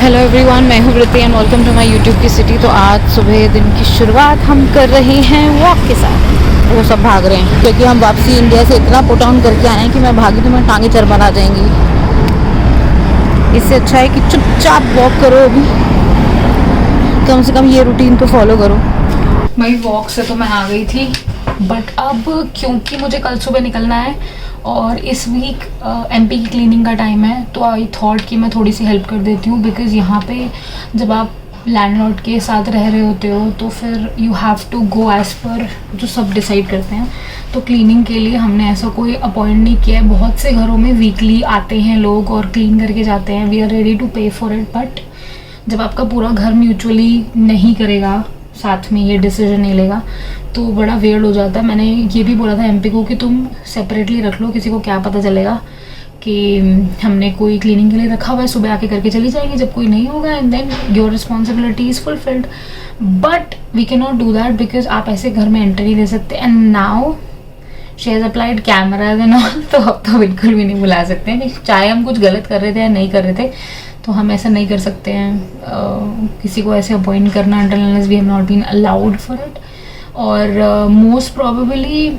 Hello everyone, मैं हूँ Vritti and welcome to my YouTube की सिटी। तो आज सुबह दिन की शुरुआत हम कर रहे हैं वॉक के साथ। वो सब भाग रहे हैं क्योंकि हम वापसी इंडिया से इतना पुट ऑन करके आए हैं कि मैं भागी तो मैं टांगे चरमरा आ जाएंगी। इससे अच्छा है कि चुपचाप वॉक करो, अभी कम से कम ये रूटीन तो फॉलो करो। भाई वॉक से तो मैं आ गई थी, बट अब क्योंकि मुझे कल सुबह निकलना है और इस वीक एमपी की क्लीनिंग का टाइम है, तो आई थॉट कि मैं थोड़ी सी हेल्प कर देती हूँ। बिकॉज़ यहाँ पे जब आप लैंडलॉर्ड के साथ रह रहे होते हो तो फिर you have to go as per जो सब डिसाइड करते हैं। तो क्लीनिंग के लिए हमने ऐसा कोई अपॉइंट नहीं किया है। बहुत से घरों में वीकली आते हैं लोग और क्लीन करके जाते हैं। वी आर रेडी टू पे फॉर इट, बट जब आपका पूरा घर म्यूचुअली नहीं करेगा, साथ में ये डिसीजन नहीं लेगा, तो बड़ा वेयर्ड हो जाता है। मैंने ये भी बोला था एमपी को कि तुम सेपरेटली रख लो, किसी को क्या पता चलेगा कि हमने कोई क्लीनिंग के लिए रखा हुआ है, सुबह आके करके चली जाएगी जब कोई नहीं होगा, and then your responsibility is fulfilled. But we can not do that because आप ऐसे घर में एंट्री नहीं दे सकते। And now she has applied cameras and all, तो अब तो बिल्कुल भी नहीं बुला सकते हैं। चाहे हम कुछ गलत कर रहे थे या नहीं कर रहे थे, तो हम ऐसा नहीं कर सकते हैं किसी को ऐसे अपॉइंट करना until unless we have not been allowed for it। और मोस्ट प्रोबेबली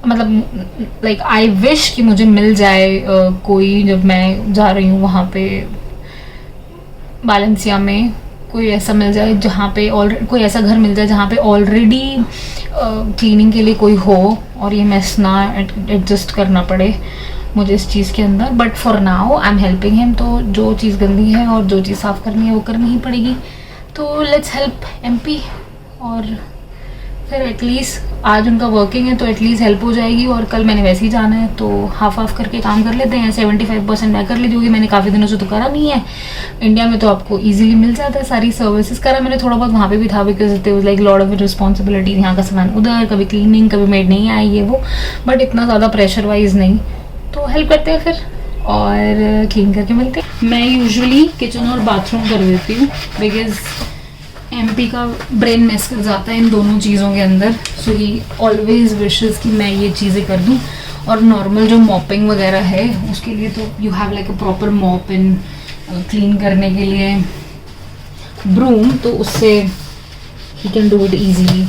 मतलब लाइक आई विश कि मुझे मिल जाए कोई, जब मैं जा रही हूँ वहाँ पे बालेंसिया में, कोई ऐसा मिल जाए जहाँ पे कोई ऐसा घर मिल जाए जहाँ पे ऑलरेडी क्लीनिंग के लिए कोई हो और ये मेस ना एडजस्ट करना पड़े मुझे इस चीज़ के अंदर। But for now I am helping him, तो जो चीज़ गंदी है और जो चीज़ साफ़ करनी है वो करनी ही पड़ेगी। तो लेट्स हेल्प एमपी, और फिर एटलीस्ट आज उनका वर्किंग है तो एटलीस्ट हेल्प हो जाएगी। और कल मैंने वैसे ही जाना है, तो हाफ हाफ करके काम कर लेते हैं। 75% मैं कर ली, क्योंकि मैंने काफ़ी दिनों से तो करा नहीं है। इंडिया में तो आपको ईजिली मिल जाता है सारी सर्विसेज। करा मैंने थोड़ा बहुत वहाँ पे भी था, because it was like lot of responsibility. यहाँ का सामान उधर, कभी क्लीनिंग, कभी मेड नहीं आई, ये वो, बट इतना ज़्यादा प्रेशर वाइज नहीं। तो हेल्प करते हैं फिर और क्लीन करके मिलते हैं। मैं यूजुअली किचन और बाथरूम कर देती हूँ बिकॉज एमपी का ब्रेन मेस कर जाता है इन दोनों चीज़ों के अंदर। सो ही ऑलवेज विशेस कि मैं ये चीज़ें कर दूँ। और नॉर्मल जो मॉपिंग वगैरह है उसके लिए तो you have like a proper mop in clean करने के लिए ब्रूम, तो उससे he can do it easily.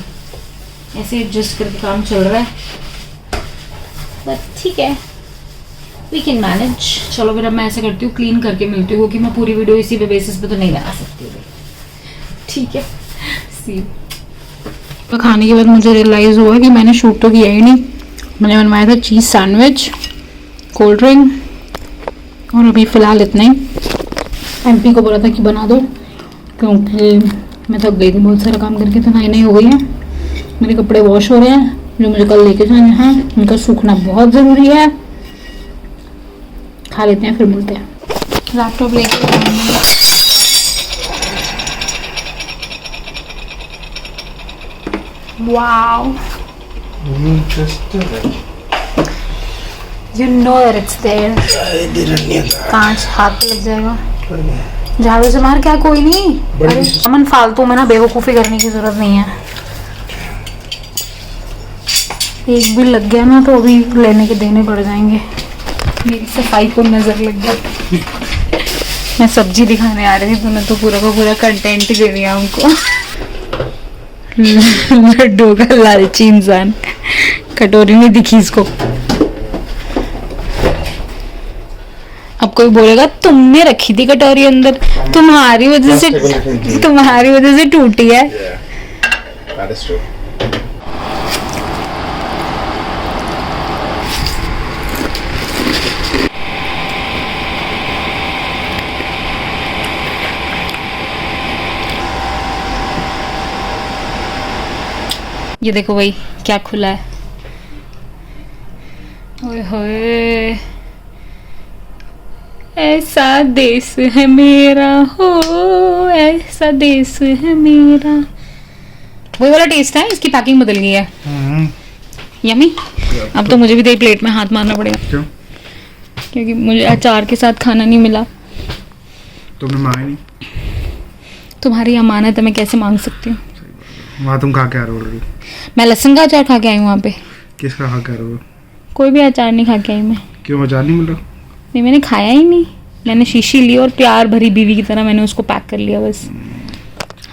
ऐसे एडजस्ट करके काम चल रहा है, बट ठीक है, वी कैन मैनेज। चलो फिर अब मैं ऐसे करती हूँ, क्लीन करके मिलती हूँ, क्योंकि मैं पूरी वीडियो इसी पे बेसिस पे तो नहीं बना सकती हूँ। ठीक है, सी। तो खाने के बाद मुझे रियलाइज़ हुआ कि मैंने शूट तो किया ही नहीं। मैंने बनवाया था चीज़ सैंडविच, कोल्ड ड्रिंक, और अभी फ़िलहाल इतना ही। एमपी को बोला था कि बना दो, क्योंकि मैं थक गई थी बहुत सारा काम करके। तो नई हो गई है, मेरे कपड़े वॉश हो रहे हैं जो मुझे कल लेके जाने हैं, उनका सूखना बहुत ज़रूरी है। खा लेते हैं फिर मिलते हैं। लैपटॉप लेके wow, you know that it's there. कांच हाथ पे लग जाएगा, झाड़ू से मार। क्या कोई नहीं, अरे अमन फालतू में ना बेवकूफ़ी करने की जरूरत नहीं है। एक भी लग गया ना तो अभी लेने के देने पड़ जाएंगे। मेरी सफाई को नजर लग गया। मैं सब्जी दिखाने आ रही थी, तूने तो पूरा का पूरा कंटेंट ही दे दिया हमको। लड्डू का लालची इंसान, कटोरी नहीं दिखी इसको। अब कोई बोलेगा तुमने रखी थी कटोरी अंदर, तुम्हारी वजह से टूटी है। ये देखो भाई क्या खुला है। ओए होए, ऐसा देश है मेरा, हो ऐसा देश है मेरा। वही वाला टेस्ट है, इसकी पैकिंग बदल गई है। यम्मी। अब तो मुझे भी तेरी प्लेट में हाथ मारना पड़ेगा। क्यों? क्योंकि मुझे अचार के साथ खाना नहीं मिला। तुमने मांगा नहीं? तुम्हारी अमानत है, मैं कैसे मांग सकती हूँ। वहाँ तुम खा के आ रहे हो? मैं लहसुन का अचार खा के आई हूँ वहाँ पे। किसका खा के आ रहे हो? कोई भी अचार नहीं खा के आई मैं। क्यों, अचार नहीं मिला? नहीं, मैंने खाया ही नहीं। मैंने शीशी ली और प्यार भरी बीवी की तरह मैंने उसको पैक कर लिया बस।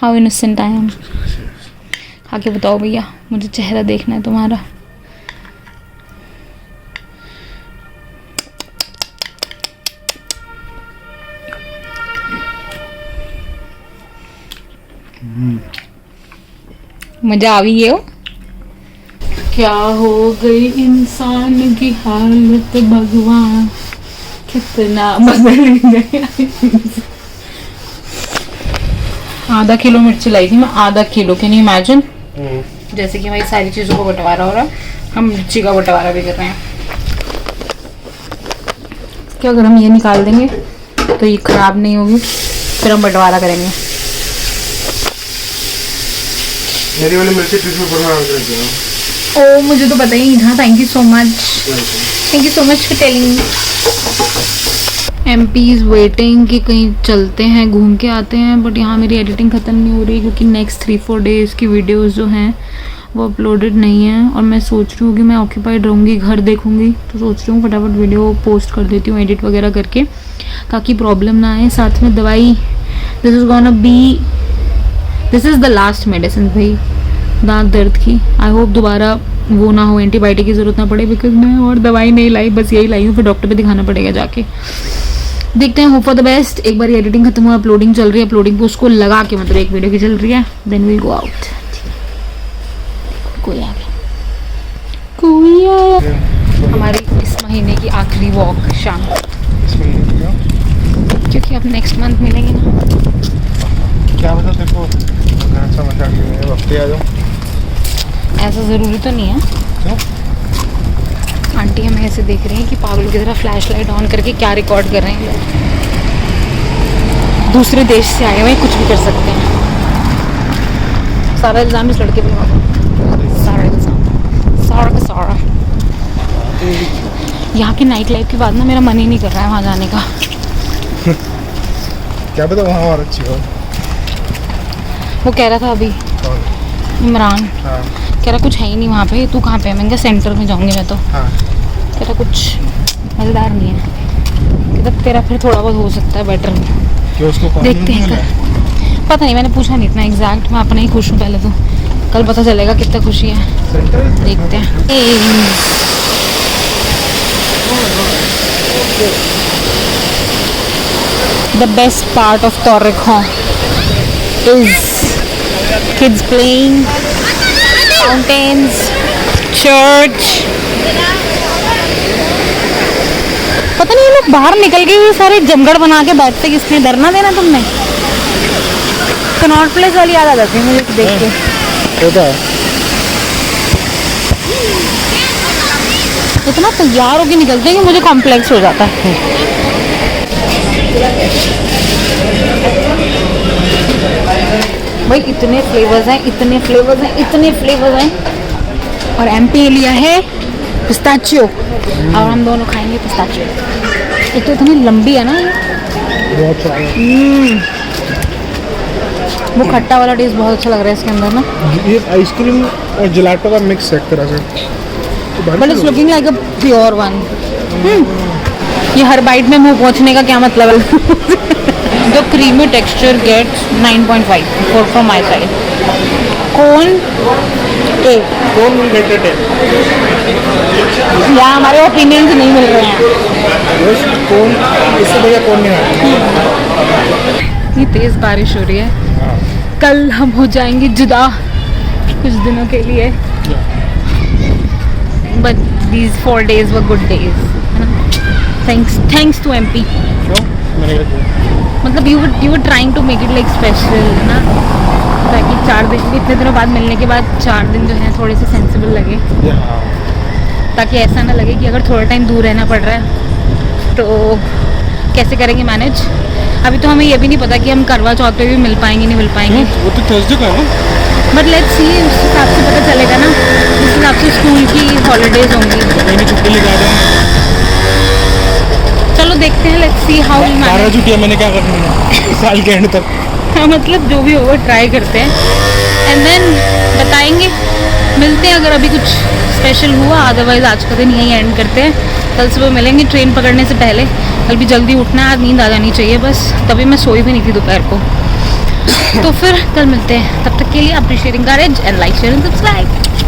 How innocent I am. खा के बताओ भैया, मुझे चेहरा देखना है तुम्हारा। मजा आ गई है। क्या हो गई इंसान की हालत भगवान, कितना बदल गया। आधा किलो मिर्च लाई थी मैं, आधा किलो, कैन यू इमेजिन। जैसे कि भाई सारी चीज़ों को बंटवारा हो रहा है, हम मिर्ची का बंटवारा भी कर रहे हैं। क्या अगर हम ये निकाल देंगे तो ये खराब नहीं होगी, फिर हम बंटवारा करेंगे। मेरी वाली मिर्ची टिश्यू पेपर में रख देना। ओ मुझे तो पता ही नहीं था। Thank you so much, thank you so much for telling. MP is waiting कि कहीं चलते हैं, घूम के आते हैं, बट यहाँ मेरी एडिटिंग ख़त्म नहीं हो रही क्योंकि नेक्स्ट 3-4 डेज़ की वीडियोस जो हैं वो अपलोडेड नहीं हैं। और मैं सोच रही हूँ कि मैं ऑक्यूपाइड रहूँगी, घर देखूँगी, तो सोच रही हूँ फटाफट वीडियो पोस्ट कर देती हूँ एडिट वगैरह करके, ताकि प्रॉब्लम ना आए। साथ में दवाई, this is the last medicine भाई दांत दर्द की। आई होप दोबारा वो ना हो, एंटीबायोटिक की ज़रूरत ना पड़े, बिकॉज मैं और दवाई नहीं लाई, बस यही लाई हूँ, फिर डॉक्टर पे दिखाना पड़ेगा जाके। देखते हैं, होप फॉर द बेस्ट। एक बार एडिटिंग खत्म हुआ, अपलोडिंग चल रही है, अपलोडिंग पे उसको लगा के मतलब एक वीडियो की चल रही है, देन विल गो आउट। कोई आ गया, कोई आया। हमारी इस महीने की आखिरी वॉक शाम, क्योंकि अब नेक्स्ट मंथ मिलेंगे ना। क्या बता तेरे को, अच्छा मजाक नहीं है, वक्त आ जाओ। ऐसा ज़रूरी तो नहीं है। क्यों? आंटी हमें ऐसे देख रही हैं कि पागल की तरह फ्लैश लाइट ऑन करके क्या रिकॉर्ड कर रहे हैं लोग। दूसरे देश से आए हुए कुछ भी कर सकते हैं। सारा इल्ज़ाम इस लड़के पे लगाओ, सारा इल्ज़ाम, सारा का सारा। यहाँ की नाइट लाइफ के बाद ना मेरा मन ही नहीं कर रहा है वहाँ जाने का। क्या पता वहाँ और अच्छी हो। वो कह रहा था अभी इमरान, हाँ कह रहा कुछ है ही नहीं वहाँ पे, तू कहाँ पे है? मैंने कहा सेंटर में जाऊँगी मैं तो। हाँ, कह रहा कुछ मज़ेदार नहीं है, कहता तेरा फिर थोड़ा बहुत हो सकता है बेटर। कि उसको देखते हैं, पता नहीं, मैंने पूछा नहीं इतना एग्जैक्ट, मैं अपना ही खुश हूँ पहले तो, कल पता चलेगा कितना खुशी है, देखते हैं। The best part of Torrejon is kids playing, fountains, church. पता नहीं ये लोग बाहर निकल के भी सारे जमगढ़ बना के बैठते किसने, डरना देना तुमने। कनॉट प्लेस वाली याद आ जाती है मुझे देख के। होता है इतना तैयार होके निकलते हैं कि मुझे कॉम्प्लेक्स हो जाता है। भाई इतने फ्लेवर्स हैं, इतने फ्लेवर्स हैं, इतने फ्लेवर्स हैं। और MP लिया है पिस्ताचियो, और हम दोनों खाएंगे पिस्ताचियो। एक तो इतनी लंबी है ना ये, बहुत सारा। वो खट्टा वाला टेस्ट बहुत अच्छा लग रहा है इसके अंदर ना। ये आइसक्रीम और जिलाटो का मिक्स है एक तरह से, but it's looking like a pure one. ये हर बाइट में मुंह पहुंचने का क्या मतलब है? The creamy texture gets 9.5 from my side. कौन कौन गेटेड है? यहाँ हमारे ओपिनियंस नहीं मिल रहे हैं। कौन इससे बढ़िया कौन नहीं है। इतनी तेज बारिश हो रही है, कल हम हो जाएंगे जुदा कुछ दिनों के लिए, but these 4 days were good days, है ना। Thanks to MP। क्यों? मैंने क्या किया? मतलब you were trying to make it like special, है ना, ताकि 4 दिन, इतने दिनों बाद मिलने के बाद 4 दिन जो है थोड़े से सेंसिबल लगे, ताकि ऐसा ना लगे कि अगर थोड़ा टाइम दूर रहना पड़ रहा है तो कैसे करेंगे मैनेज। अभी तो हमें ये भी नहीं पता कि हम करवा चौथ पे भी मिल पाएंगे नहीं मिल पाएंगे, वो तो थर्सडे का है ना। बट लेट्स सी, उस हिसाब से पता चलेगा ना, उस हिसाब से स्कूल की हॉलीडेज होंगी। मैंने छुट्टी लेके आ जाऊँ। चलो देखते हैं, let's see how will 12 manage. छुट्टियाँ मैंने क्या करनी है साल के एंड तक। हाँ मतलब जो भी होगा ट्राई करते हैं, एंड देन बताएंगे, मिलते हैं अगर अभी कुछ स्पेशल हुआ, अदरवाइज आज का दिन यहीं एंड करते हैं। कल सुबह मिलेंगे ट्रेन पकड़ने से पहले, कल भी जल्दी उठना है, आज नींद आ जानी चाहिए बस, तभी मैं सोई भी नहीं थी दोपहर को। तो फिर कल मिलते हैं, तब तक के लिए अपनी शेयरिंग करें and like share and subscribe.